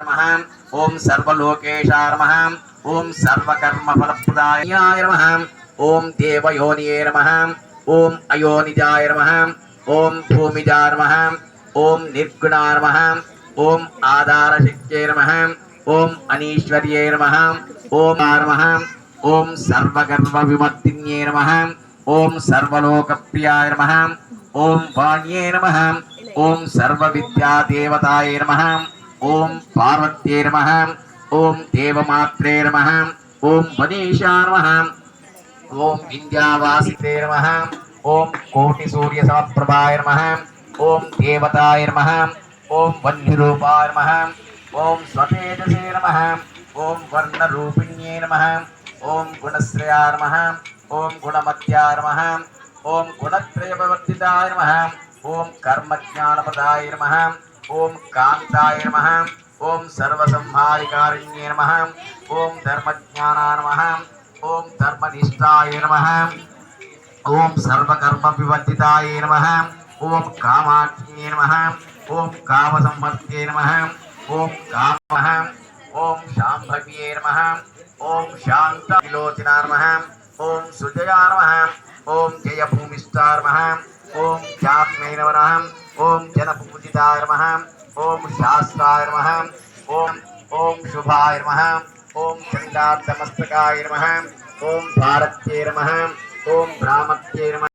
नमः। ओम सर्वलोकेशाय नमः। ओम सर्वकर्मफलप्रदाय नमः। ओम देवयोनिये नमः। ओम अयोनिजाय नमः। ओम भूमिजाय नमः। ओम निर्गुणाय नमः। ओम आधारशक्त्यै नमः। ओम अनीश्वर्ये नमः। ओम नमः। ओम सर्वगर्वविमर्दिन्ये नमः। ओम सर्वलोकप्रियाय नमः। ओम वाण्ये नमः। ओम सर्वविद्यादेवताय नमः। ओम पार्वत्ये नमः। ओम देवमात्रे नमः। ओम वनीशाय नमः। ओम विंध्यावासिते नमः। ओम कोटि सूर्य समप्रभाय नमः। ओम देवताय नमः। ओम वह्निरूपाय नमः। ओम स्वतेजसे नमः। ओम वर्णरूपिण्ये नमः। ओम गुणश्रेयाय नमः। ओम गुणमत्याय नमः। ओम गुणत्रयविवर्जिताय नमः। ओम कर्मज्ञानप्रदाय नमः। ओम कांताय नमः। ओम सर्वसंहारिकारिण्ये नमः। ओम धर्मज्ञानाय नमः। ओम धर्मनिष्ठाय नमः। ओम सर्वकर्मविवर्जिताय नमः। ओम कामाक्षिणे नमः। ओम कामसंवर्त्ये नमः। ओम कामः। ओम शाम्भव्ये नमः। ओम शान्तविलोचनाय नमः। ओम सुजयाय नमः। ओम जयभूमिष्ठाय नमः। ओम चात्मै नमः। ओम जनपूजिताय नमः। ओम शास्त्राय नमः। ओम ओम शुभाय नमः। ओम चंडार्थमस्तकाय नमः। ओम भारत्ये नमः। ओम ब्राह्मत्ये नमः।